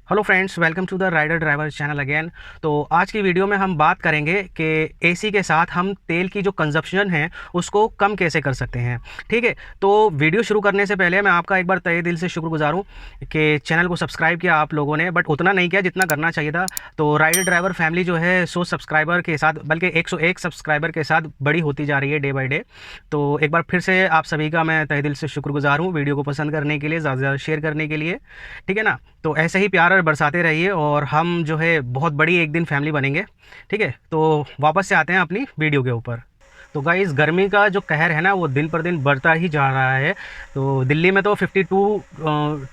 Hello friends, welcome to the rider driver channel again. तो आज की वीडियो में हम बात करेंगे कि एसी के साथ हम तेल की जो कंजप्शन है उसको कम कैसे कर सकते हैं। ठीक है, तो वीडियो शुरू करने से पहले मैं आपका एक बार तहे दिल से शुक्रगुजार हूँ कि चैनल को सब्सक्राइब किया आप लोगों ने, बट उतना नहीं किया जितना करना चाहिए था। तो राइडर ड्राइवर फैमिली जो है 100 सब्सक्राइबर के साथ, बल्कि 101 सब्सक्राइबर के साथ बड़ी होती जा रही है डे बाई डे। तो एक बार फिर से आप सभी का मैं तहे दिल से शुक्रगुजार हूँ वीडियो को पसंद करने के लिए, ज़्यादा से ज़्यादा शेयर करने के लिए। ठीक है ना, तो ऐसे ही प्यार बरसाते रहिए और हम जो है बहुत बड़ी एक दिन फैमिली बनेंगे। ठीक है, तो वापस से आते हैं अपनी वीडियो के ऊपर। तो गाइस, गर्मी का जो कहर है ना वो दिन पर दिन बढ़ता ही जा रहा है। तो दिल्ली में तो 52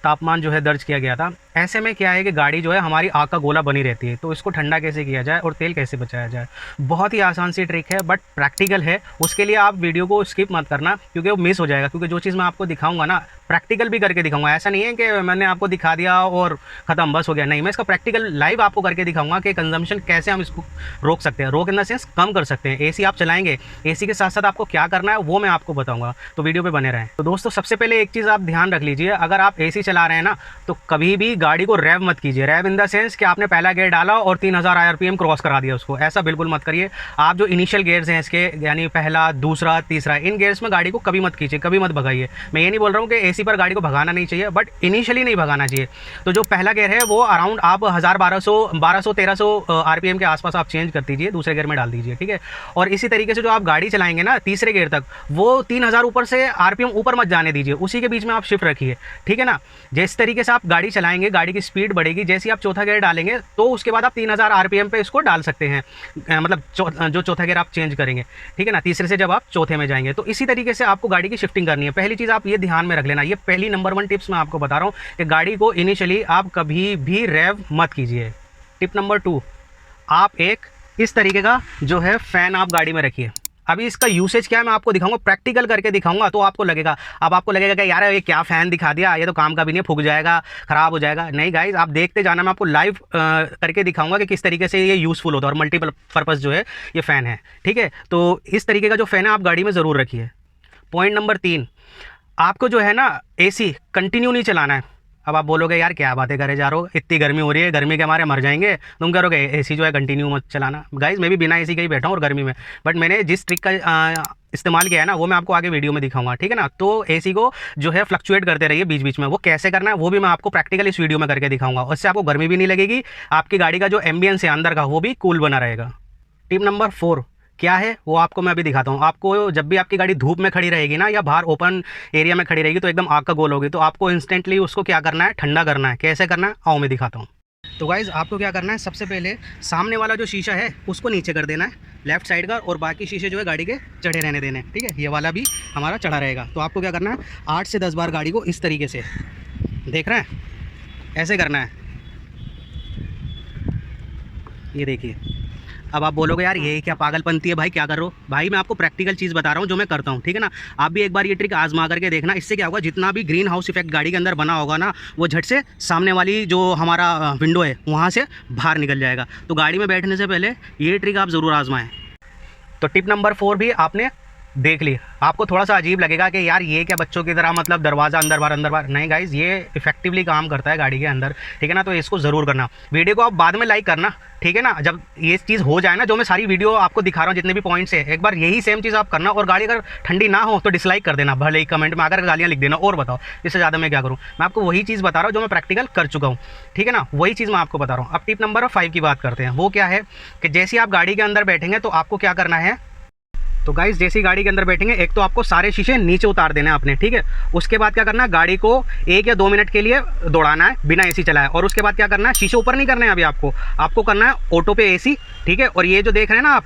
तापमान जो है दर्ज किया गया था। ऐसे में क्या है कि गाड़ी जो है हमारी आग का गोला बनी रहती है। तो इसको ठंडा कैसे किया जाए और तेल कैसे बचाया जाए, बहुत ही आसान सी ट्रिक है बट प्रैक्टिकल है। उसके लिए आप वीडियो को स्किप मत करना क्योंकि वो मिस हो जाएगा, क्योंकि जो चीज़ मैं आपको दिखाऊंगा ना प्रैक्टिकल भी करके दिखाऊंगा। ऐसा नहीं है कि मैंने आपको दिखा दिया और ख़त्म बस हो गया, नहीं, मैं इसका प्रैक्टिकल लाइव आपको करके दिखाऊंगा कि कंजम्पशन कैसे हम इसको रोक सकते हैं, रोक इन द सेंस कम कर सकते हैं। एसी आप चलाएंगे, एसी के साथ साथ आपको क्या करना है वो मैं आपको बताऊंगा, तो वीडियो पे बने रहें। तो दोस्तों, सबसे पहले एक चीज़ आप ध्यान रख लीजिए, अगर आप एसी चला रहे हैं ना तो कभी भी गाड़ी को रैव मत कीजिए। रैव इन द सेंस कि आपने पहला गेयर डाला और 3000 आरपीएम क्रॉस करा दिया उसको, ऐसा बिल्कुल मत करिए। आप जो इनिशियल गेयर्स हैं इसके, यानी पहला, दूसरा, तीसरा, इन गेयर्स में गाड़ी को कभी मत कीजिए, कभी मत भगाइए। मैं ये नहीं बोल रहा हूँ कि एसी पर गाड़ी को भगाना नहीं चाहिए, बट इनिशियली नहीं भगाना चाहिए। तो जो पहला गेयर है वो अराउंड आप 1200-1300 आरपीएम के आसपास आप चेंज कर दीजिए, दूसरे गेयर में डाल दीजिए। ठीक है, और इसी तरीके से जो आप गाड़ी चलाएंगे ना तीसरे गेयर तक, वो 3000 ऊपर से आरपीएम ऊपर मत जाने दीजिए, उसी के बीच में आप शिफ्ट रखिए। ठीक है ना, जिस तरीके से आप गाड़ी चलाएंगे गाड़ी की स्पीड बढ़ेगी। जैसे आप चौथा गियर डालेंगे तो उसके बाद आप 3000 आरपीएम पे इसको डाल सकते हैं, मतलब जो चौथा गियर आप चेंज करेंगे। ठीक है ना, तीसरे से जब आप चौथे में जाएंगे तो इसी तरीके से आपको गाड़ी की शिफ्टिंग करनी है। पहली चीज़ आप ये ध्यान में रख लेना, ये पहली नंबर 1 टिप्स मैं आपको बता रहा हूँ कि गाड़ी को इनिशियली आप कभी भी रेव मत कीजिए। टिप नंबर 2, आप एक इस तरीके का जो है फ़ैन आप गाड़ी में रखिए। अभी इसका यूसेज क्या है मैं आपको दिखाऊंगा, प्रैक्टिकल करके दिखाऊंगा, तो आपको लगेगा कि यार ये क्या फ़ैन दिखा दिया, ये तो काम का भी नहीं, फूक जाएगा, ख़राब हो जाएगा। नहीं गाइज, आप देखते जाना, मैं आपको लाइव करके दिखाऊंगा कि किस तरीके से ये यूज़फुल होता है और मल्टीपल पर्पज़ जो है ये फ़ैन है। ठीक है, तो इस तरीके का जो फ़ैन है आप गाड़ी में ज़रूर रखिए। पॉइंट नंबर 3, आपको जो है ना एसी कंटिन्यू नहीं चलाना है। अब आप बोलोगे यार क्या बातें करे जा रहे हो, इतनी गर्मी हो रही है, गर्मी के हमारे मर जाएंगे, तुम करोगे एसी जो है कंटिन्यू मत चलाना। गाइज, मैं भी बिना एसी के ही बैठा हूँ और गर्मी में, बट मैंने जिस ट्रिक का इस्तेमाल किया है ना वो मैं आपको आगे वीडियो में दिखाऊंगा। ठीक है ना, तो एसी को जो है फ्लक्चुएट करते रहिए बीच बीच में, वो कैसे करना है वो भी मैं आपको प्रैक्टिकल इस वीडियो में करके दिखाऊंगा। उससे आपको गर्मी भी नहीं लगेगी, आपकी गाड़ी का जो एम्बियंस है अंदर का वो भी कूल बना रहेगा। टिप नंबर 4 क्या है वो आपको मैं अभी दिखाता हूँ। आपको जब भी आपकी गाड़ी धूप में खड़ी रहेगी ना या बाहर ओपन एरिया में खड़ी रहेगी तो एकदम आग का गोल होगी, तो आपको इंस्टेंटली उसको क्या करना है, ठंडा करना है। कैसे करना है आओ मैं दिखाता हूँ। तो गाइज़, आपको क्या करना है, सबसे पहले सामने वाला जो शीशा है उसको नीचे कर देना है, लेफ्ट साइड का, और बाकी शीशे जो है गाड़ी के चढ़े रहने देने हैं। ठीक है, ये वाला भी हमारा चढ़ा रहेगा। तो आपको क्या करना है, 8 से 10 बार गाड़ी को इस तरीके से, देख रहे हैं, ऐसे करना है। ये देखिए, अब आप बोलोगे यार ये क्या पागलपंती है भाई, क्या कर रहे हो भाई, मैं आपको प्रैक्टिकल चीज़ बता रहा हूँ जो मैं करता हूँ। ठीक है ना, आप भी एक बार ये ट्रिक आजमा करके देखना। इससे क्या होगा, जितना भी ग्रीन हाउस इफेक्ट गाड़ी के अंदर बना होगा ना वो झट से सामने वाली जो हमारा विंडो है वहाँ से बाहर निकल जाएगा। तो गाड़ी में बैठने से पहले ये ट्रिक आप ज़रूर आजमाएँ। तो टिप नंबर 4 भी आपने देख ली। आपको थोड़ा सा अजीब लगेगा कि यार ये क्या बच्चों की तरह, मतलब दरवाज़ा अंदर बाहर, नहीं गाइज, ये इफेक्टिवली काम करता है गाड़ी के अंदर। ठीक है ना, तो इसको ज़रूर करना। वीडियो को आप बाद में लाइक करना, ठीक है ना, जब ये चीज़ हो जाए ना, जो मैं सारी वीडियो आपको दिखा रहा हूँ जितने भी पॉइंट्स है, एक बार यही सेम चीज़ आप करना। और गाड़ी अगर ठंडी ना हो तो डिसलाइक कर देना, भले ही कमेंट में आकर गालियाँ लिख देना और बताओ, इससे ज़्यादा मैं क्या करूँ। मैं आपको वही चीज़ बता रहा हूँ जो मैं प्रैक्टिकल कर चुका हूँ। ठीक है ना, वही चीज़ मैं आपको बता रहा हूँ। अब टिप नंबर 5 की बात करते हैं। वो क्या है कि जैसे आप गाड़ी के अंदर बैठेंगे तो आपको क्या करना है, तो गाइस जैसे ही गाड़ी के अंदर बैठेंगे एक तो आपको सारे शीशे नीचे उतार देने हैं अपने। ठीक है, उसके बाद क्या करना है, गाड़ी को 1 या 2 मिनट के लिए दौड़ाना है बिना एसी चलाए। और उसके बाद क्या करना है, शीशे ऊपर नहीं करने हैं अभी आपको करना है ऑटो पे एसी। ठीक है, और ये जो देख रहे हैं ना आप,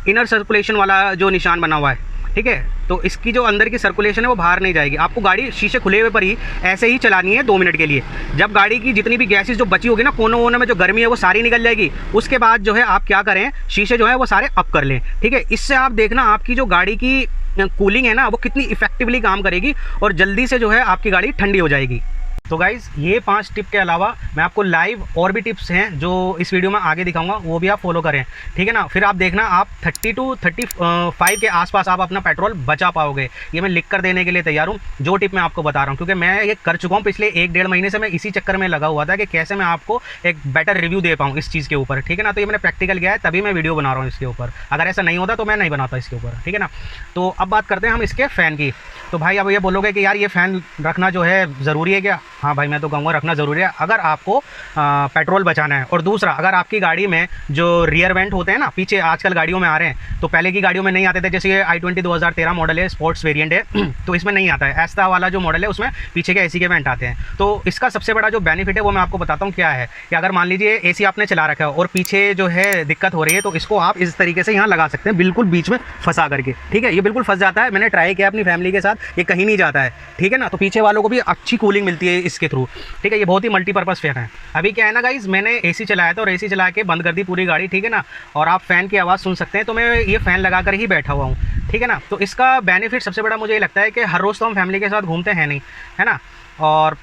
इनर सर्कुलेशन वाला जो निशान बना हुआ है, ठीक है, तो इसकी जो अंदर की सर्कुलेशन है वो बाहर नहीं जाएगी। आपको गाड़ी शीशे खुले हुए पर ही ऐसे ही चलानी है 2 मिनट के लिए। जब गाड़ी की जितनी भी गैसेस जो बची होगी ना कोनों वोनों में, जो गर्मी है वो सारी निकल जाएगी। उसके बाद जो है आप क्या करें, शीशे जो है वो सारे अप कर लें। ठीक है, इससे आप देखना आपकी जो गाड़ी की कूलिंग है ना वो कितनी इफेक्टिवली काम करेगी और जल्दी से जो है आपकी गाड़ी ठंडी हो जाएगी। तो गाइज़ ये 5 टिप के अलावा मैं आपको लाइव और भी टिप्स हैं जो इस वीडियो में आगे दिखाऊंगा, वो भी आप फॉलो करें, ठीक है ना। फिर आप देखना आप 30 to 35 के आसपास आप अपना पेट्रोल बचा पाओगे। ये मैं लिख कर देने के लिए तैयार हूँ जो टिप मैं आपको बता रहा हूँ, क्योंकि मैं ये कर चुका हूँ पिछले 1-1.5 महीने से। मैं इसी चक्कर में लगा हुआ था कि कैसे मैं आपको एक बेटर रिव्यू दे पाऊँ इस चीज़ के ऊपर, ठीक है ना। तो ये मैंने प्रैक्टिकल किया है, तभी मैं वीडियो बना रहा हूँ इसके ऊपर। अगर ऐसा नहीं होता तो मैं नहीं बनाता इसके ऊपर, ठीक है ना। तो अब बात करते हैं हम इसके फ़ैन की। तो भाई अब ये बोलोगे कि यार ये फ़ैन रखना जो है ज़रूरी है क्या? हाँ भाई, मैं तो कहूँगा रखना ज़रूरी है अगर आपको पेट्रोल बचाना है। और दूसरा, अगर आपकी गाड़ी में जो रियर वेंट होते हैं ना, पीछे आजकल गाड़ियों में आ रहे हैं, तो पहले की गाड़ियों में नहीं आते थे। जैसे ये i20 2013 मॉडल है, स्पोर्ट्स वेरिएंट है, तो इसमें नहीं आता है। एस्ता वाला जो मॉडल है उसमें पीछे के एसी के वेंट आते हैं। तो इसका सबसे बड़ा जो बेनिफिट है वो मैं आपको बताता हूँ क्या है। कि अगर मान लीजिए एसी आपने चला रखा है और पीछे जो है दिक्कत हो रही है, तो इसको आप इस तरीके से यहाँ लगा सकते हैं, बिल्कुल बीच में फंसा करके, ठीक है। ये बिल्कुल फंस जाता है, मैंने ट्राई किया अपनी फैमिली के साथ, ये कहीं नहीं जाता है, ठीक है ना। तो पीछे वालों को भी अच्छी कूलिंग मिलती है इसके थ्रू, ठीक है। ये बहुत ही मल्टीपर्पज़ फ़ैन है। अभी क्या है ना गाइज़, मैंने एसी चलाया था और एसी चला के बंद कर दी पूरी गाड़ी, ठीक है ना। और आप फ़ैन की आवाज़ सुन सकते हैं, तो मैं ये फ़ैन लगा कर ही बैठा हुआ हूँ, ठीक है ना। तो इसका बेनिफिट सबसे बड़ा मुझे ये लगता है कि हर रोज़ तो हम फैमिली के साथ घूमते हैं नहीं, है ना। और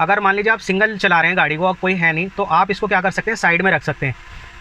अगर मान लीजिए आप सिंगल चला रहे हैं गाड़ी को, कोई है नहीं, तो आप इसको क्या कर सकते हैं, साइड में रख सकते हैं,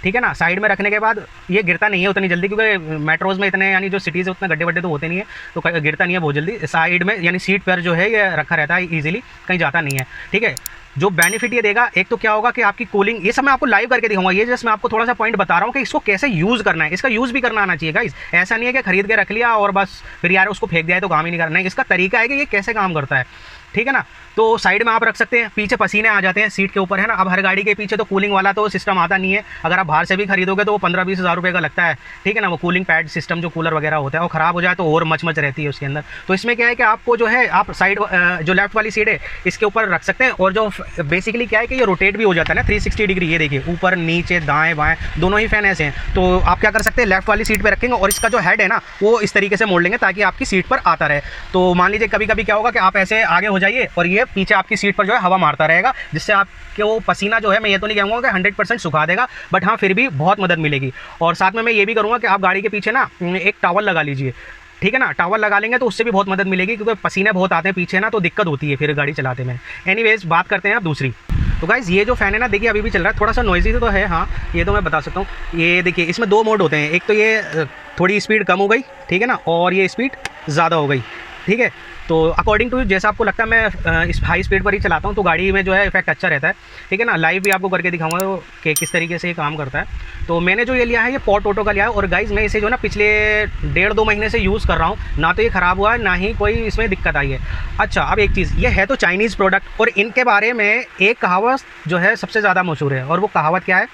ठीक है ना। साइड में रखने के बाद ये गिरता नहीं है उतनी जल्दी, क्योंकि मेट्रोज़ में इतने यानी जो सिटीज़ है उतने गड्ढे वड्ढे तो होते नहीं है, तो गिरता नहीं है बहुत जल्दी। साइड में यानी सीट पर जो है ये रखा रहता है, ईजिली कहीं जाता नहीं है, ठीक है। जो बेनिफिट ये देगा, एक तो क्या होगा कि आपकी कूलिंग, ये सब मैं आपको लाइव करके दिखाऊंगा। ये जस्ट मैं आपको थोड़ा सा पॉइंट बता रहा हूँ कि इसको कैसे यूज़ करना है, इसका यूज़ भी करना आना चाहिए गाइस। ऐसा नहीं है कि खरीद के रख लिया और बस फिर यार उसको फेंक दिया है तो काम ही नहीं करना, नहीं, इसका तरीका है कि ये कैसे काम करता है, ठीक है ना। तो साइड में आप रख सकते हैं, पीछे पसीने आ जाते हैं सीट के ऊपर, है ना। अब हर गाड़ी के पीछे तो कूलिंग वाला तो सिस्टम आता नहीं है, अगर आप बाहर से भी खरीदोगे तो वो 15-20 हज़ार रुपये का लगता है, ठीक है ना। वो कूलिंग पैड सिस्टम जो कूलर वगैरह होता है वो ख़राब हो जाए तो और मच रहती है उसके अंदर। तो इसमें क्या है कि आपको जो है आप साइड जो लेफ्ट वाली सीट है इसके ऊपर रख सकते हैं, और जो बेसिकली क्या है कि ये रोटेट भी हो जाता है ना 360 डिग्री। ये देखिए ऊपर नीचे दाएँ बाएँ दोनों ही फ़ैन ऐसे हैं, तो आप क्या कर सकते हैं, लेफ्ट वाली सीट पर रखेंगे और इसका जो हेड है ना वो इस तरीके से मोड़ लेंगे ताकि आपकी सीट पर आता रहे। तो मान लीजिए कभी कभी क्या होगा कि आप ऐसे आगे हो जाइए और ये पीछे आपकी सीट पर जो है हवा मारता रहेगा, जिससे आपके वो पसीना जो है, मैं ये तो नहीं कहूँगा कि 100% सुखा देगा, बट हाँ फिर भी बहुत मदद मिलेगी। और साथ में मैं ये भी करूँगा कि आप गाड़ी के पीछे ना एक टॉवल लगा लीजिए, ठीक है ना। टॉवल लगा लेंगे तो उससे भी बहुत मदद मिलेगी, क्योंकि पसीने बहुत आते हैं पीछे ना, तो दिक्कत होती है फिर गाड़ी चलाते में। एनीवेज बात करते हैं अब दूसरी। तो गाइज़ ये जो फ़ैन है ना, देखिए अभी भी चल रहा है, थोड़ा सा नॉइज़ी तो है, हाँ ये तो मैं बता सकता हूँ। ये देखिए इसमें 2 मोड होते हैं, एक तो ये थोड़ी स्पीड कम हो गई, ठीक है ना, और ये स्पीड ज़्यादा हो गई, ठीक है। तो अकॉर्डिंग टू जैसा आपको लगता है, मैं इस हाई स्पीड पर ही चलाता हूँ तो गाड़ी में जो है इफेक्ट अच्छा रहता है, ठीक है ना। लाइव भी आपको करके दिखाऊंगा कि किस तरीके से ये काम करता है। तो मैंने जो ये लिया है ये पॉट ऑटो का लिया है, और गाइज़ मैं इसे जो ना पिछले 1.5-2 महीने से यूज़ कर रहा हूँ, ना तो ये ख़राब हुआ है ना ही कोई इसमें दिक्कत आई है। अच्छा, अब एक चीज़, ये है तो चाइनीज़ प्रोडक्ट, और इनके बारे में एक कहावत जो है सबसे ज़्यादा मशहूर है, और वो कहावत क्या है,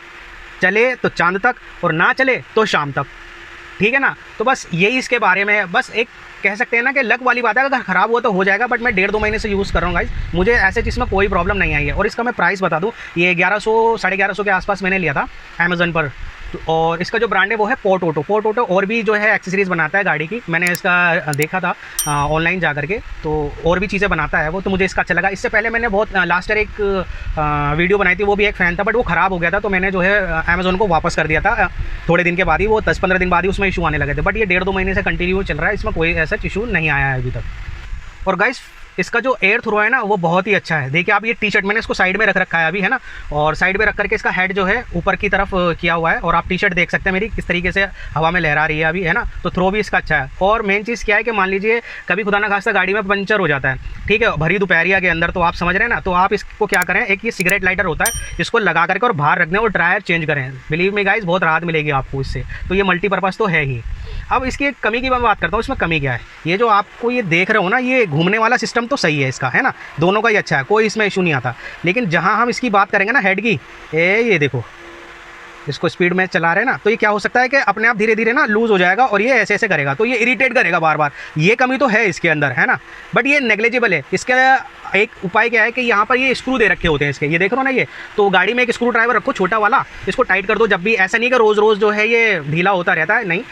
चले तो चांद तक और ना चले तो शाम तक, ठीक है ना। तो बस यही इसके बारे में, बस एक कह सकते हैं ना कि लक वाली बात है, अगर ख़राब हुआ तो हो जाएगा, बट मैं 1.5-2 महीने से यूज़ कर रहा हूँ गाइस, मुझे ऐसे चीज़ में कोई प्रॉब्लम नहीं आई है। और इसका मैं प्राइस बता दूँ, ये 1100-1150 के आसपास मैंने लिया था अमेज़न पर। और इसका जो ब्रांड है वो है पॉट ऑटो। पॉट ऑटो और भी जो है एक्सेसरीज़ बनाता है गाड़ी की, मैंने इसका देखा था ऑनलाइन जा करके, तो और भी चीज़ें बनाता है वो, तो मुझे इसका अच्छा लगा। इससे पहले मैंने बहुत लास्ट ईयर एक वीडियो बनाई थी, वो भी एक फ़ैन था, बट वो ख़राब हो गया था, तो मैंने जो है अमेज़न को वापस कर दिया था थोड़े दिन के बाद ही, वो 10-15 दिन बाद ही उसमें इशू आने लगे थे। बट ये 1.5-2 महीने से कंटिन्यू चल रहा है, इसमें कोई ऐसा इशू नहीं आया है अभी तक। और गाइस इसका जो एयर थ्रो है ना वो बहुत ही अच्छा है। देखिए आप, ये टी शर्ट मैंने इसको साइड में रख रखा है अभी, है ना, और साइड में रख करके इसका हेड जो है ऊपर की तरफ किया हुआ है, और आप टी शर्ट देख सकते हैं मेरी किस तरीके से हवा में लहरा रही है अभी, है ना। तो थ्रो भी इसका अच्छा है। और मेन चीज़ क्या है कि मान लीजिए कभी खुदा ना खास्ता गाड़ी में पंचर हो जाता है, ठीक है, भरी दोपहरिया के अंदर, तो आप समझ रहे हैं ना, तो आप इसको क्या करें, एक ये सिगरेट लाइटर होता है, इसको लगा करके और बाहर रख दें और टायर चेंज करें। बिलीव मी गाइस, बहुत राहत मिलेगी आपको इससे। तो ये मल्टीपर्पज़ तो है ही। अब इसकी एक कमी की मैं बात करता हूँ, इसमें कमी क्या है, ये जो आपको ये देख रहे हो ना, ये घूमने वाला सिस्टम तो सही है इसका, है ना, दोनों का ही अच्छा है, कोई इसमें इशू नहीं आता। लेकिन जहाँ हम इसकी बात करेंगे ना हेड की, ये देखो इसको स्पीड में चला रहे हैं ना, तो ये क्या हो सकता है कि अपने आप धीरे धीरे ना लूज़ हो जाएगा और ये ऐसे ऐसे करेगा, तो ये इरिटेट करेगा बार बार। ये कमी तो है इसके अंदर, है ना, बट ये नेग्लिजिबल है। इसका एक उपाय क्या है कि यहाँ पर ये स्क्रू दे रखे होते हैं इसके, ये देख रहे हो ना, ये तो गाड़ी में एक स्क्रू ड्राइवर रखो छोटा वाला, इसको टाइट कर दो जब भी। ऐसा नहीं कि रोज़ रोज़ जो है ये ढीला होता रहता है, नहीं,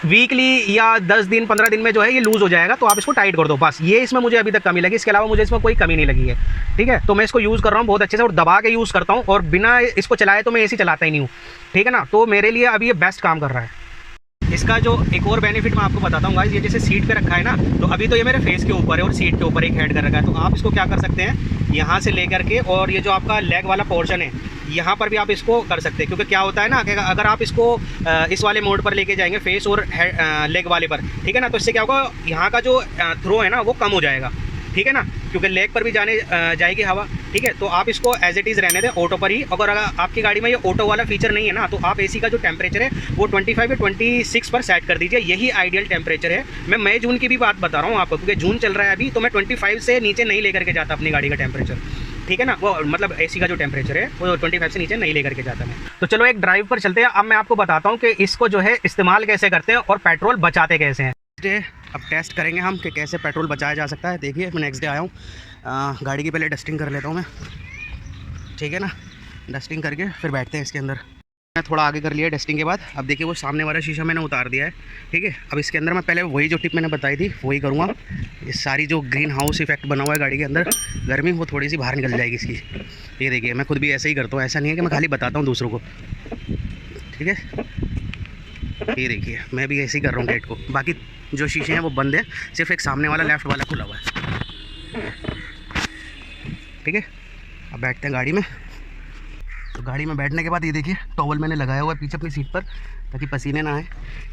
वीकली या 10 दिन 15 दिन में जो है ये लूज़ हो जाएगा, तो आप इसको टाइट कर दो बस। ये इसमें मुझे अभी तक कमी लगी, इसके अलावा मुझे इसमें कोई कमी नहीं लगी है, ठीक है। तो मैं इसको यूज़ कर रहा हूँ बहुत अच्छे से, और दबा के यूज़ करता हूँ, और बिना इसको चलाए तो मैं एसी चलाता ही नहीं हूँ, ठीक है ना। तो मेरे लिए अभी ये बेस्ट काम कर रहा है। इसका जो एक और बेनिफिट मैं आपको बताता हूँ गाइस, ये जैसे सीट पे रखा है ना, तो अभी तो ये मेरे फेस के ऊपर है और सीट के ऊपर एक हेड कर रखा है। तो आप इसको क्या कर सकते हैं, यहाँ से लेकर के और ये जो आपका लेग वाला पोर्शन है यहाँ पर भी आप इसको कर सकते हैं। क्योंकि क्या होता है ना कि अगर आप इसको इस वाले मोड पर लेके जाएंगे फेस और लेग वाले पर, ठीक है ना, तो इससे क्या होगा, यहाँ का जो थ्रो है ना वो कम हो जाएगा, ठीक है ना, क्योंकि लेग पर भी जाएगी हवा, ठीक है। तो आप इसको एज इट इज़ रहने दें ऑटो पर ही। अगर आपकी गाड़ी में ये ऑटो वाला फीचर नहीं है ना, तो आप एसी का जो टेम्परेचर है वो 25 या 26 पर सेट कर दीजिए, यही आइडियल टेम्परेचर है। मैं मई जून की भी बात बता रहा हूँ आपको, क्योंकि जून चल रहा है अभी, तो मैं 25 से नीचे नहीं लेकर के जाता अपनी गाड़ी का टेम्परेचर, ठीक है ना, वो मतलब एसी का जो टेम्परेचर है वो 25 से नीचे नहीं लेकर के जाता मैं। तो चलो एक ड्राइव पर चलते हैं। अब मैं आपको बताता हूँ कि इसको जो है इस्तेमाल कैसे करते हैं और पेट्रोल बचाते कैसे हैं। अब टेस्ट करेंगे हम कि कैसे पेट्रोल बचाया जा सकता है। देखिए मैं नेक्स्ट डे आया हूँ, गाड़ी की पहले डस्टिंग कर लेता हूँ मैं, ठीक है ना, डस्टिंग करके फिर बैठते हैं इसके अंदर। मैं थोड़ा आगे कर लिया डस्टिंग के बाद। अब देखिए वो सामने वाला शीशा मैंने उतार दिया है, ठीक है। अब इसके अंदर मैं पहले वही जो टिप मैंने बताई थी वही करूँगा। ये सारी जो ग्रीन हाउस इफेक्ट बना हुआ है गाड़ी के अंदर, गर्मी वो थोड़ी सी बाहर निकल जाएगी इसकी। ये देखिए मैं खुद भी ऐसे ही करता हूँ, ऐसा नहीं है कि मैं खाली बताता हूँ दूसरों को, ठीक है। ये देखिए मैं भी ऐसे ही कर रहा हूँ गेट को, बाकी जो शीशे हैं वो बंद है, सिर्फ एक सामने वाला लेफ्ट वाला खुला हुआ है, ठीक है। अब बैठते हैं गाड़ी में। तो गाड़ी में बैठने के बाद ये देखिए टॉवल मैंने लगाया हुआ है पीछे अपनी सीट पर ताकि पसीने ना आए,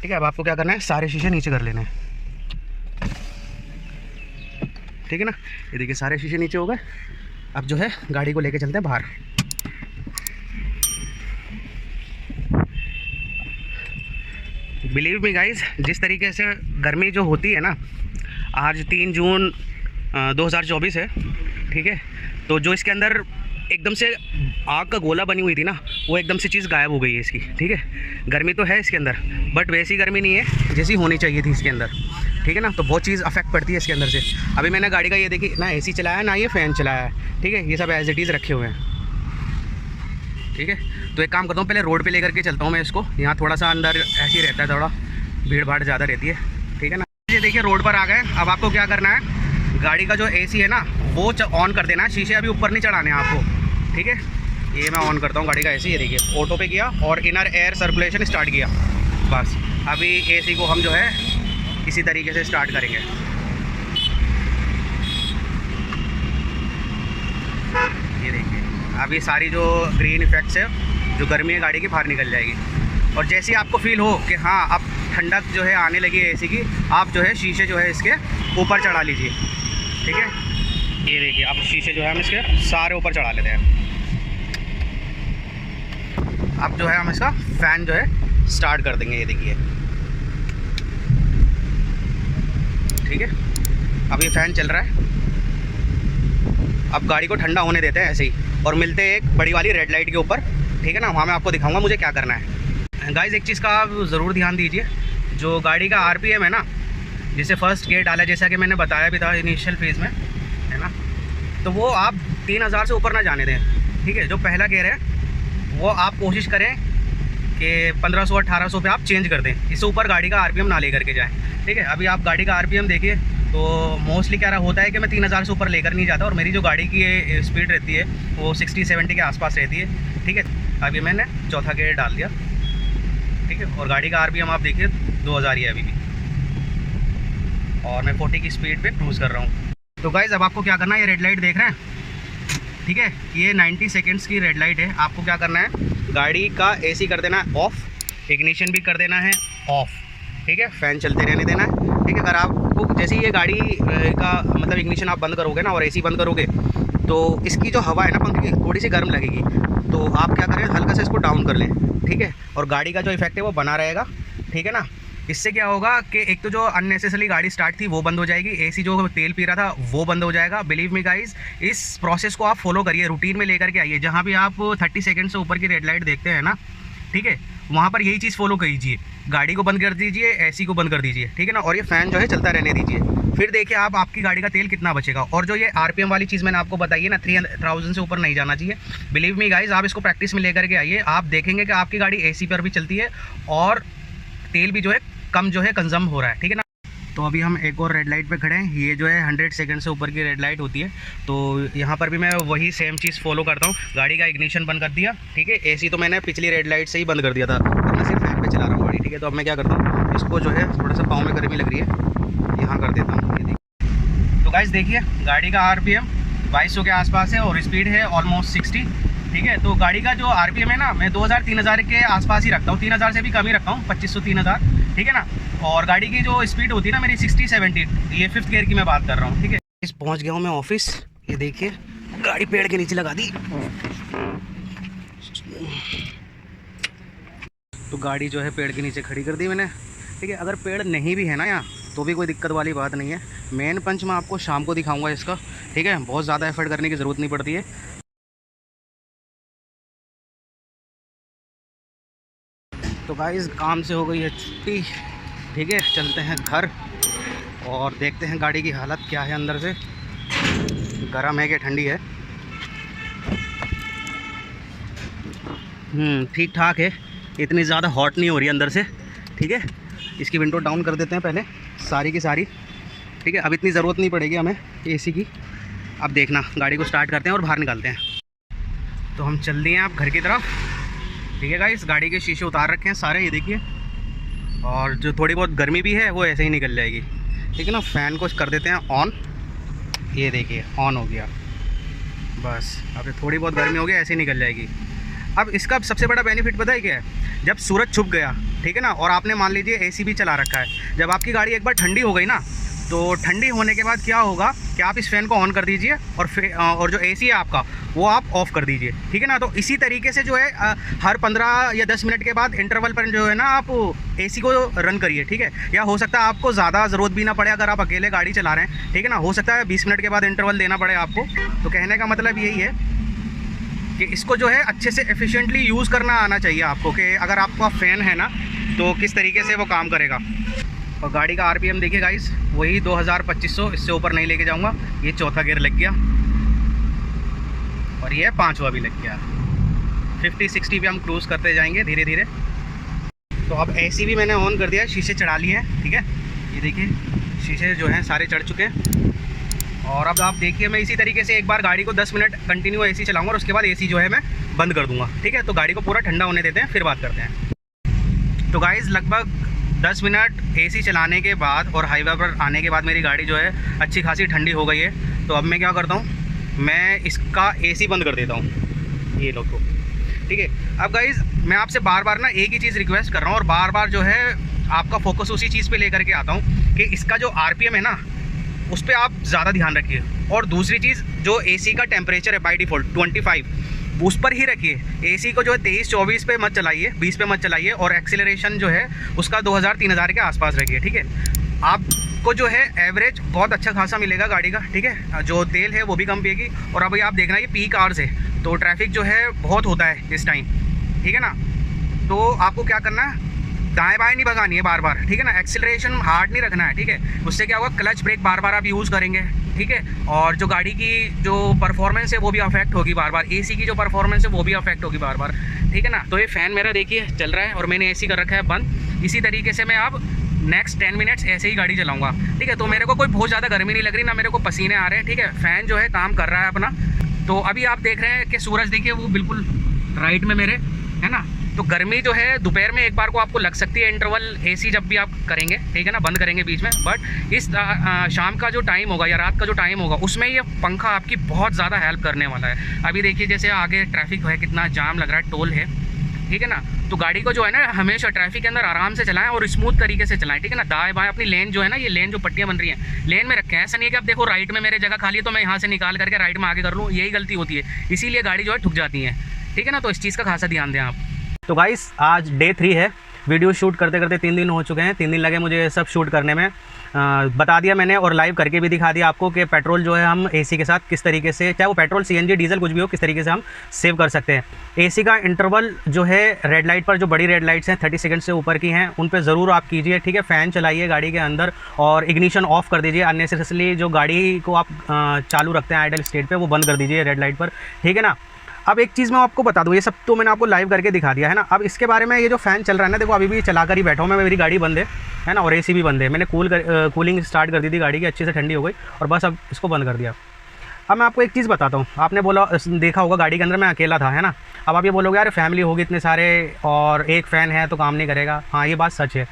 ठीक है। अब आपको क्या करना है, सारे शीशे नीचे कर लेने हैं, ठीक है ना। ये देखिए सारे शीशे नीचे हो गए। अब जो है गाड़ी को लेके चलते हैं बाहर। बिलीव मी गाइस, जिस तरीके से गर्मी जो होती है ना, आज 3 जून 2024 है, ठीक है। तो जो इसके अंदर एकदम से आग का गोला बनी हुई थी ना, वो एकदम से चीज़ गायब हो गई है इसकी, ठीक है। गर्मी तो है इसके अंदर, बट वैसी गर्मी नहीं है जैसी होनी चाहिए थी इसके अंदर, ठीक है ना। तो बहुत चीज़ अफेक्ट पड़ती है इसके अंदर से। अभी मैंने गाड़ी का ये देखी ना, एसी चलाया ना ये फ़ैन चलाया है, ठीक है। ये सब एज इट इज़ रखे हुए हैं, ठीक है। तो एक काम करता हूँ, पहले रोड पे लेकर के चलता हूँ मैं इसको। यहाँ थोड़ा सा अंदर ऐसे ही रहता है, थोड़ा भीड़ भाड़ ज़्यादा रहती है, ठीक है ना। ये देखिए रोड पर आ गए। अब आपको क्या करना है, गाड़ी का जो एसी है ना वो ऑन कर देना है। शीशे अभी ऊपर नहीं चढ़ाने हैं आपको, ठीक है। ये मैं ऑन करता हूँ गाड़ी का एसी, ये देखिए ऑटो पे किया और इनर एयर सर्कुलेशन स्टार्ट किया, बस। अभी एसी को हम जो है इसी तरीके से स्टार्ट करेंगे। ये देखिए अभी सारी जो ग्रीन इफेक्ट्स है, जो गर्मी है गाड़ी की, बाहर निकल जाएगी। और जैसे ही आपको फील हो कि हाँ अब ठंडक जो है आने लगी है एसी की, आप जो है शीशे जो है इसके ऊपर चढ़ा लीजिए, ठीक है। ये देखिए अब शीशे जो है हम इसके सारे ऊपर चढ़ा लेते हैं। अब जो है हम इसका फ़ैन जो है स्टार्ट कर देंगे, ये देखिए, ठीक है। अब ये फ़ैन चल रहा है। अब गाड़ी को ठंडा होने देते हैं ऐसे ही, और मिलते हैं एक बड़ी वाली रेड लाइट के ऊपर, ठीक है ना। वहाँ मैं आपको दिखाऊंगा मुझे क्या करना है। गाइस एक चीज़ का आप ज़रूर ध्यान दीजिए, जो गाड़ी का आरपीएम है ना, जिसे फर्स्ट गेयर डाला, जैसा कि मैंने बताया भी था इनिशियल फेज़ में, है ना, तो वो आप 3000 से ऊपर ना जाने दें, ठीक है। जो पहला गेयर है वो आप कोशिश करें कि 1500-1800 पे आप चेंज कर दें, इससे ऊपर गाड़ी का आरपीएम ना लेकर के जाएं, ठीक है। अभी आप गाड़ी का आरपीएम देखिए तो मोस्टली क्या होता है कि मैं 3000 से ऊपर लेकर नहीं जाता, और मेरी जो गाड़ी की स्पीड रहती है वो 60-70 के आसपास रहती है, ठीक है। अभी मैंने चौथा गेयर डाल दिया, ठीक है। और गाड़ी का आरपीएम आप देखिए 2000 ही है अभी भी, और मैं 40 की स्पीड पे क्रूज़ कर रहा हूँ। तो गाइज़ अब आपको क्या करना है, ये रेड लाइट देख रहे हैं, ठीक है, ये 90 सेकेंड्स की रेड लाइट है। आपको क्या करना है, गाड़ी का एसी कर देना है ऑफ़, इग्निशन भी कर देना है ऑफ़, ठीक है। फ़ैन चलते रहने देना है, ठीक है। अगर आपको जैसे ही ये गाड़ी का मतलब इग्निशन आप बंद करोगे ना और एसी बंद करोगे, तो इसकी जो हवा है ना पंखे की थोड़ी सी गर्म लगेगी, तो आप क्या करें, हल्का सा इसको डाउन कर लें, ठीक है। और गाड़ी का जो इफेक्ट है वो बना रहेगा, ठीक है ना। इससे क्या होगा कि एक तो जो अननेसेसरी गाड़ी स्टार्ट थी वो बंद हो जाएगी, एसी जो तेल पी रहा था वो बंद हो जाएगा। बिलीव मी गाइस, इस प्रोसेस को आप फॉलो करिए, रूटीन में लेकर के आइए। जहाँ भी आप 30 सेकंड से ऊपर की रेड लाइट देखते हैं ना, ठीक है, वहाँ पर यही चीज़ फॉलो कीजिए। गाड़ी को बंद कर दीजिए, एसी को बंद कर दीजिए, ठीक है ना। और ये फ़ैन जो है चलता रहने दीजिए, फिर देखिए आप आपकी गाड़ी का तेल कितना बचेगा। और जो ये आरपीएम वाली चीज़ मैंने आपको बताई है ना, 3000 से ऊपर नहीं जाना चाहिए। बिलीव मी गाइस, आप इसको प्रैक्टिस में लेकर के आइए, आप देखेंगे कि आपकी गाड़ी एसी पर भी चलती है और तेल भी जो है कम जो है कंजम हो रहा है, ठीक है ना। तो अभी हम एक और रेड लाइट पे खड़े हैं, ये जो है 100 सेकंड से ऊपर की रेड लाइट होती है। तो यहाँ पर भी मैं वही सेम चीज़ फॉलो करता हूँ, गाड़ी का इग्निशन बंद कर दिया, ठीक है। एसी तो मैंने पिछली रेड लाइट से ही बंद कर दिया था, मैं सिर्फ फैन पे चला रहा हूँ गाड़ी, ठीक है। तो अब मैं क्या करता हूँ, इसको जो है थोड़ा सा पाँव में गर्मी लग रही है, यहाँ कर देता हूँ। ये देखिए, तो गाइस देखिए गाड़ी का RPM 2200 के आसपास है और स्पीड है ऑलमोस्ट 60, ठीक है। तो गाड़ी का जो RPM है ना, मैं 2000-3000 के आसपास ही रखता हूँ, 3000 से भी कम ही रखता हूँ, 2500-3000, ठीक है ना। और गाड़ी की जो स्पीड होती है ना मेरी 60-70, ये 5th गियर की मैं बात कर रहा हूँ, ठीक है। पहुँच गया हूँ मैं ऑफिस। ये देखिए गाड़ी पेड़ के नीचे लगा दी। तो गाड़ी जो है पेड़ के नीचे खड़ी कर दी मैंने, ठीक है। अगर पेड़ नहीं भी है ना यहाँ तो भी कोई दिक्कत वाली बात नहीं है। मेन पंच मैं आपको शाम को दिखाऊंगा इसका, ठीक है। बहुत ज़्यादा एफर्ट करने की ज़रूरत नहीं पड़ती है। तो गाइस काम से हो गई है छुट्टी, ठीक है। चलते हैं घर और देखते हैं गाड़ी की हालत क्या है अंदर से, गर्म है कि ठंडी है। ठीक ठाक है, इतनी ज़्यादा हॉट नहीं हो रही अंदर से, ठीक है। इसकी विंडो डाउन कर देते हैं पहले सारी की सारी, ठीक है। अब इतनी ज़रूरत नहीं पड़ेगी हमें AC की। अब देखना गाड़ी को स्टार्ट करते हैं और बाहर निकालते हैं। तो हम चल दिए हैं आप घर की तरफ, ठीक है गाइस। गाड़ी के शीशे उतार रखे हैं सारे, ये देखिए। और जो थोड़ी बहुत गर्मी भी है वो ऐसे ही निकल जाएगी, ठीक है ना। फ़ैन को कर देते हैं ऑन, ये देखिए ऑन हो गया। बस अब थोड़ी बहुत गर्मी हो गई, ऐसे ही निकल जाएगी। अब इसका सबसे बड़ा बेनिफिट पता है क्या है, जब सूरज छुप गया, ठीक है ना, और आपने मान लीजिए AC भी चला रखा है, जब आपकी गाड़ी एक बार ठंडी हो गई ना, तो ठंडी होने के बाद क्या होगा कि आप इस फ़ैन को ऑन कर दीजिए और जो AC है आपका वो आप ऑफ़ कर दीजिए, ठीक है ना। तो इसी तरीके से जो है हर 15 या 10 मिनट के बाद इंटरवल पर जो है ना आप AC को रन करिए, ठीक है। या हो सकता है आपको ज़्यादा ज़रूरत भी ना पड़े, अगर आप अकेले गाड़ी चला रहे हैं, ठीक है ना, हो सकता है 20 मिनट के बाद इंटरवल देना पड़े आपको। तो कहने का मतलब यही है कि इसको जो है अच्छे से एफिशिएंटली यूज़ करना आना चाहिए आपको, कि अगर आपका फ़ैन है ना तो किस तरीके से वो काम करेगा। और गाड़ी का RPM देखिए गाइस, वही 2000-2500, इससे ऊपर नहीं लेके जाऊंगा। ये चौथा गियर लग गया और ये 5वां भी लग गया। 50-60 पे हम क्रूज़ करते जाएंगे धीरे धीरे। तो अब AC भी मैंने ऑन कर दिया है, शीशे चढ़ा लिए हैं, ठीक है। ये देखिए शीशे जो हैं सारे चढ़ चुके हैं। और अब आप देखिए मैं इसी तरीके से एक बार गाड़ी को 10 मिनट कंटिन्यू AC चलाऊंगा और उसके बाद AC जो है मैं बंद कर दूंगा, ठीक है। तो गाड़ी को पूरा ठंडा होने देते हैं, फिर बात करते हैं। तो गाइज़ लगभग 10 मिनट AC चलाने के बाद और हाईवे पर आने के बाद मेरी गाड़ी जो है अच्छी खासी ठंडी हो गई है। तो अब मैं क्या करता हूँ, मैं इसका AC बंद कर देता हूँ, ये लोग को, ठीक है। अब गाइज़ मैं आपसे बार बार ना एक ही चीज़ रिक्वेस्ट कर रहा हूँ और बार बार जो है आपका फोकस उसी चीज़ पे लेकर के आता हूँ कि इसका जो RPM है ना उस पर आप ज़्यादा ध्यान रखिए। और दूसरी चीज़, जो AC का टेम्परेचर है बाय डिफ़ॉल्ट 25, उस पर ही रखिए। AC को जो है 23-24 पे मत चलाइए, 20 पे मत चलाइए। और एक्सीलरेशन जो है उसका 2000-3000 के आसपास रखिए, ठीक है। आपको जो है एवरेज बहुत अच्छा खासा मिलेगा गाड़ी का, ठीक है। जो तेल है वो भी कम पिएगी। और अभी आप देखना ये पीक आवर्स है तो ट्रैफिक जो है बहुत होता है इस टाइम, ठीक है ना। तो आपको क्या करना है, दाएं बाएं नहीं भगानी है बार बार, ठीक है ना। एक्सीलरेशन हार्ड नहीं रखना है, ठीक है। उससे क्या होगा, क्लच ब्रेक बार बार आप यूज़ करेंगे, ठीक है। और जो गाड़ी की जो परफॉर्मेंस है वो भी अफेक्ट होगी बार बार, AC की जो परफॉर्मेंस है वो भी अफेक्ट होगी बार बार, ठीक है ना। तो ये फ़ैन मेरा देखिए चल रहा है और मैंने AC कर रखा है बंद। इसी तरीके से मैं अब नेक्स्ट 10 मिनट्स ऐसे ही गाड़ी चलाऊँगा, ठीक है। तो मेरे को कोई बहुत ज़्यादा गर्मी नहीं लग रही, ना मेरे को पसीने आ रहे हैं, ठीक है। फ़ैन जो है काम कर रहा है अपना। तो अभी आप देख रहे हैं कि सूरज देखिए वो बिल्कुल राइट में मेरे, है ना। तो गर्मी जो है दोपहर में एक बार को आपको लग सकती है, इंटरवल AC जब भी आप करेंगे, ठीक है ना, बंद करेंगे बीच में। बट इस शाम का जो टाइम होगा या रात का जो टाइम होगा उसमें ये पंखा आपकी बहुत ज़्यादा हेल्प करने वाला है। अभी देखिए जैसे आगे ट्रैफिक है, कितना जाम लग रहा है, टोल है, ठीक है ना। तो गाड़ी को जो है ना हमेशा ट्रैफिक के अंदर आराम से चलाएं और स्मूथ तरीके से चलाएं, ठीक है ना। दाएं बाएं अपनी लेन जो है ना, ये लेन जो पट्टियाँ बन रही हैं लेन में रखें। ऐसा नहीं है कि आप देखो राइट में मेरे जगह खाली है तो मैं यहाँ से निकाल करके राइट में आगे कर लूँ, यही गलती होती है, इसीलिए गाड़ी जो है ठुक जाती है, ठीक है ना। तो इस चीज़ का खासा ध्यान दें आप। तो गाइस आज डे 3 है, वीडियो शूट करते करते 3 दिन हो चुके हैं। 3 दिन लगे मुझे ये सब शूट करने में। बता दिया मैंने और लाइव करके भी दिखा दिया आपको कि पेट्रोल जो है हम AC के साथ किस तरीके से, चाहे वो पेट्रोल CNG डीजल कुछ भी हो, किस तरीके से हम सेव कर सकते हैं। AC का इंटरवल जो है रेड लाइट पर, जो बड़ी रेड लाइट्स हैं 30 सेकंड से ऊपर की हैं, उन पे ज़रूर आप कीजिए, ठीक है। फ़ैन चलाइए गाड़ी के अंदर और इग्निशन ऑफ कर दीजिए। अननेसेसरली जो गाड़ी को आप चालू रखते हैं आइडल स्टेट पर वो बंद कर दीजिए रेड लाइट पर, ठीक है ना। अब एक चीज़ मैं आपको बता दूँ, ये सब तो मैंने आपको लाइव करके दिखा दिया है ना। अब इसके बारे में ये जो फ़ैन चल रहा है ना, देखो अभी भी चला कर ही बैठा हूँ मैं, मेरी गाड़ी बंद है ना, और AC भी बंद है। मैंने कूलिंग स्टार्ट कर दी थी गाड़ी की, अच्छे से ठंडी हो गई और बस अब इसको बंद कर दिया। अब मैं आपको एक चीज़ बताता हूँ, आपने बोला देखा होगा गाड़ी के अंदर मैं अकेला था, है ना। अब आप ये बोलोगे यार फैमिली होगी इतने सारे और एक फ़ैन है तो काम नहीं करेगा। हाँ, ये बात सच है।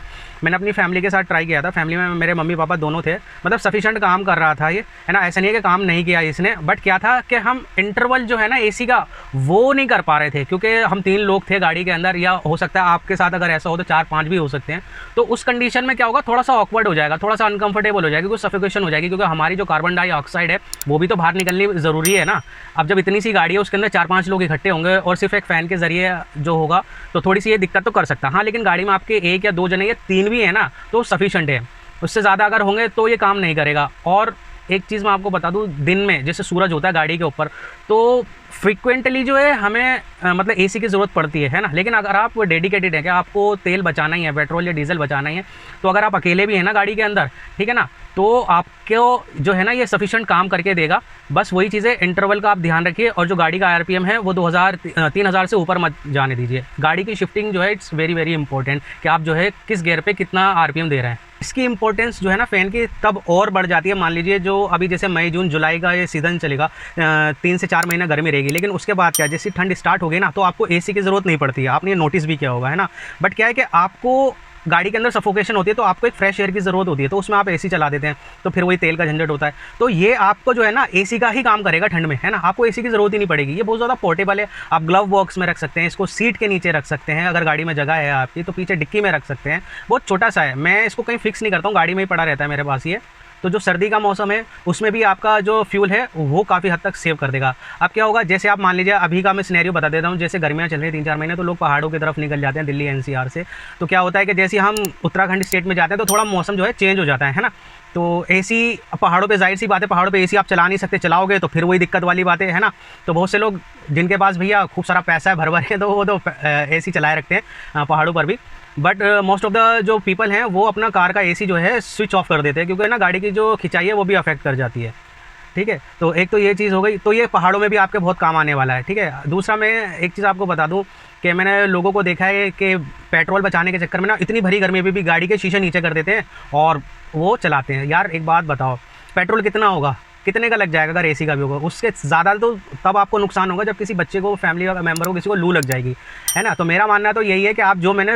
मैंने अपनी फैमिली के साथ ट्राई किया था। फैमिली में मेरे मम्मी पापा दोनों थे, मतलब सफिशेंट काम कर रहा था ये, है ना। ऐसा नहीं है कि काम नहीं किया इसने, बट क्या था कि हम इंटरवल जो है ना एसी का वो नहीं कर पा रहे थे, क्योंकि हम 3 लोग थे गाड़ी के अंदर, या हो सकता है आपके साथ अगर ऐसा हो तो 4-5 भी हो सकते हैं। तो उस कंडीशन में क्या होगा, थोड़ा सा ऑकवर्ड हो जाएगा, थोड़ा सा अनकंफर्टेबल हो जाएगा, क्योंकि सफोकेशन हो जाएगी, क्योंकि हमारी जो कार्बन डाइऑक्साइड है वो भी तो बाहर निकलनी ज़रूरी है ना। अब जब इतनी सी गाड़ी है उसके अंदर 4-5 लोग इकट्ठे होंगे और सिर्फ एक फ़ैन के ज़रिए जो होगा तो थोड़ी सी ये दिक्कत तो कर सकता है। हाँ, लेकिन गाड़ी में आपके 1 या 2 जने या 3 भी है ना तो सफिशेंट है। उससे ज़्यादा अगर होंगे तो ये काम नहीं करेगा। और एक चीज़ मैं आपको बता दूं, दिन में जैसे सूरज होता है गाड़ी के ऊपर तो फ्रीक्वेंटली जो है हमें मतलब एसी की ज़रूरत पड़ती है ना। लेकिन अगर आप डेडिकेटेड है कि आपको तेल बचाना ही है, पेट्रोल या डीजल बचाना ही है, तो अगर आप अकेले भी हैं ना गाड़ी के अंदर, ठीक है ना, तो आपको जो है ना ये सफिशिएंट काम करके देगा। बस वही चीज़ें, इंटरवल का आप ध्यान रखिए और जो गाड़ी का आरपीएम है वो 3000 से ऊपर मत जाने दीजिए। गाड़ी की शिफ्टिंग जो है इट्स वेरी वेरी इंपॉर्टेंट कि आप जो है किस गियर पे कितना आरपीएम दे रहे हैं। इसकी इंपॉर्टेंस जो है ना फ़ैन की तब और बढ़ जाती है। मान लीजिए जो अभी जैसे मई जून जुलाई का ये सीज़न चलेगा, 3 से 4 महीना गर्मी रहेगी, लेकिन उसके बाद क्या, जैसे ठंड स्टार्ट हो गई ना तो आपको एसी की ज़रूरत नहीं पड़ती है। आपने ये नोटिस भी किया होगा, है ना। बट क्या है कि आपको गाड़ी के अंदर सफोकेशन होती है तो आपको एक फ्रेश एयर की ज़रूरत होती है, तो उसमें आप एसी चला देते हैं, तो फिर वही तेल का झंझट होता है। तो ये आपको जो है ना एसी का ही काम करेगा ठंड में, है ना। आपको एसी की ज़रूरत ही नहीं पड़ेगी। ये बहुत ज़्यादा पोर्टेबल है। आप ग्लव बॉक्स में रख सकते हैं, इसको सीट के नीचे रख सकते हैं, अगर गाड़ी में जगह है आपकी तो पीछे डिक्की में रख सकते हैं। बहुत छोटा सा है, मैं इसको कहीं फिक्स नहीं करता हूँ, गाड़ी में ही पड़ा रहता है मेरे पास ये। तो जो सर्दी का मौसम है उसमें भी आपका जो फ्यूल है वो काफ़ी हद तक सेव कर देगा। अब क्या होगा, जैसे आप मान लीजिए अभी का मैं सिनेरियो बता देता हूँ, जैसे गर्मियाँ चल रही हैं 3-4 महीने, तो लोग पहाड़ों की तरफ निकल जाते हैं दिल्ली एनसीआर से। तो क्या होता है कि जैसे हम उत्तराखंड स्टेट में जाते हैं तो थोड़ा मौसम जो है चेंज हो जाता है ना। तो एसी पहाड़ों पे, जाहिर सी बात है पहाड़ों पे एसी आप चला नहीं सकते, चलाओगे तो फिर वही दिक्कत वाली बात है ना। तो बहुत से लोग जिनके पास भैया खूब सारा पैसा है, भर है, तो वो तो एसी चलाए रखते हैं पहाड़ों पर भी। बट मोस्ट ऑफ द जो पीपल हैं वो अपना कार का एसी जो है स्विच ऑफ कर देते हैं, क्योंकि ना गाड़ी की जो खिंचाई है वो भी अफेक्ट कर जाती है। ठीक है, तो एक तो ये चीज़ हो गई, तो ये पहाड़ों में भी आपके बहुत काम आने वाला है। ठीक है, दूसरा मैं एक चीज़ आपको बता दूं कि मैंने लोगों को देखा है कि पेट्रोल बचाने के चक्कर में ना इतनी भरी गर्मी में भी गाड़ी के शीशे नीचे कर देते हैं और वो चलाते हैं। यार एक बात बताओ, पेट्रोल कितना होगा, कितने का लग जाएगा अगर एसी का भी होगा? उसके ज़्यादा तो तब आपको नुकसान होगा जब किसी बच्चे को, फैमिली मेम्बर को, किसी को लू लग जाएगी, है ना। तो मेरा मानना तो यही है कि आप जो मैंने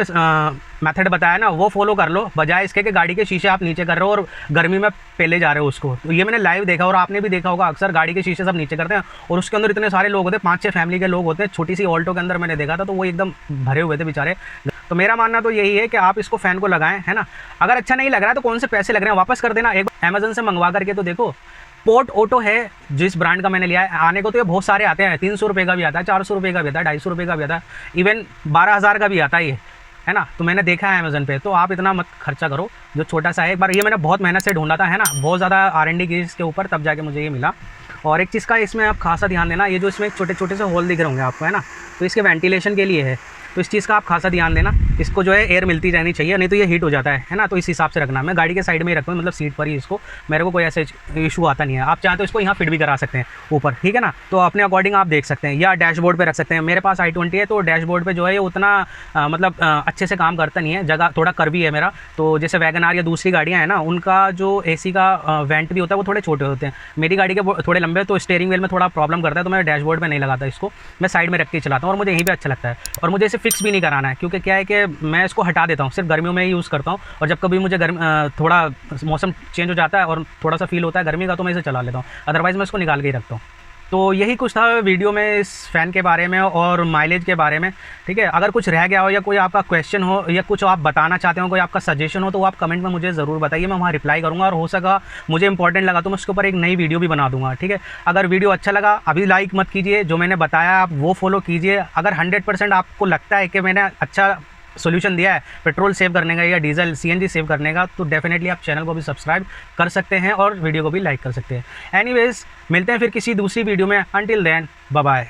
मेथड बताया ना वो फॉलो कर लो, बजाय इसके कि गाड़ी के शीशे आप नीचे कर रहे हो और गर्मी में पहले जा रहे हो उसको। तो ये मैंने लाइव देखा और आपने भी देखा होगा, अक्सर गाड़ी के शीशे सब नीचे करते हैं और उसके अंदर इतने सारे लोग होते हैं, 5-6 फैमिली के लोग होते हैं। छोटी सी ऑल्टो के अंदर मैंने देखा था तो वो एकदम भरे हुए थे बेचारे। तो मेरा मानना तो यही है कि आप इसको फ़ैन को लगाएं, है ना। अगर अच्छा नहीं लग रहा है तो कौन से पैसे लग रहे हैं वापस कर देना। एक अमेजन से मंगवा करके तो देखो, पोर्ट ऑटो है जिस ब्रांड का मैंने लिया है, आने को तो ये बहुत सारे आते हैं, 300 रुपये का भी आता है, 400 रुपये का भी आता है, 250 रुपये का भी आता है, इवन 12,000 का भी आता है ये, है ना। तो मैंने देखा है अमेजन पे। तो आप इतना मत खर्चा करो, जो छोटा सा है। एक बार ये मैंने बहुत मेहनत से ढूंढा था, है ना, बहुत ज़्यादा R&D की इसके ऊपर, तब जाके मुझे ये मिला। और एक चीज़ का इसमें आप खासा ध्यान देना, ये जो इसमें छोटे छोटे से होल दिख रहे होंगे आपको, है ना, तो इसके वेंटिलेशन के लिए है, तो इस चीज़ का आप खासा ध्यान देना। इसको जो है एयर मिलती रहनी चाहिए, नहीं तो ये हीट हो जाता है ना। तो इस हिसाब से रखना। मैं गाड़ी के साइड में ही रखता हूँ, मतलब सीट पर ही इसको, मेरे को कोई ऐसे इशू आता नहीं है। आप चाहें तो इसको यहाँ फिट भी करा सकते हैं ऊपर, ठीक है ना। तो अपने अकॉर्डिंग आप देख सकते हैं, या डैशबोर्ड पे रख सकते हैं। मेरे पास i20 है तो डैशबोर्ड पे जो है उतना मतलब अच्छे से काम करता नहीं है, जगह थोड़ा कर्वी है मेरा। तो जैसे वैगन आर या दूसरी गाड़ियाँ हैं ना, उनका जो एसी का वेंट भी होता है वो थोड़े छोटे होते हैं, मेरी गाड़ी के थोड़े लंबे, तो स्टीयरिंग व्हील में थोड़ा प्रॉब्लम करता है। तो मैं डैशबोर्ड पे नहीं लगाता इसको, मैं साइड में रख के चलाता हूँ और मुझे यहीं पे अच्छा लगता है। और मुझे इसे फिक्स भी नहीं कराना है, क्योंकि क्या है कि मैं इसको हटा देता हूँ, सिर्फ गर्मियों में ही यूज़ करता हूँ। और जब कभी मुझे थोड़ा मौसम चेंज हो जाता है और थोड़ा सा फील होता है गर्मी का, तो मैं इसे चला लेता हूँ, अदरवाइज़ मैं इसको निकाल के ही रखता हूँ। तो यही कुछ था वीडियो में इस फ़ैन के बारे में और माइलेज के बारे में, ठीक है। अगर कुछ रह गया हो या कोई आपका क्वेश्चन हो या कुछ आप बताना चाहते हो, कोई आपका सजेशन हो, तो आप कमेंट में मुझे ज़रूर बताइए, मैं वहाँ रिप्लाई करूँगा। और हो सका मुझे इंपॉर्टेंट लगा तो मैं उसके ऊपर एक नई वीडियो भी बना दूँगा, ठीक है। अगर वीडियो अच्छा लगा, अभी लाइक मत कीजिए, जो मैंने बताया आप वो फॉलो कीजिए। अगर 100% आपको लगता है कि मैंने अच्छा सॉल्यूशन दिया है पेट्रोल सेव करने का या डीजल CNG सेव करने का, तो डेफिनेटली आप चैनल को भी सब्सक्राइब कर सकते हैं और वीडियो को भी लाइक कर सकते हैं। एनीवेज, मिलते हैं फिर किसी दूसरी वीडियो में। Until then, bye bye.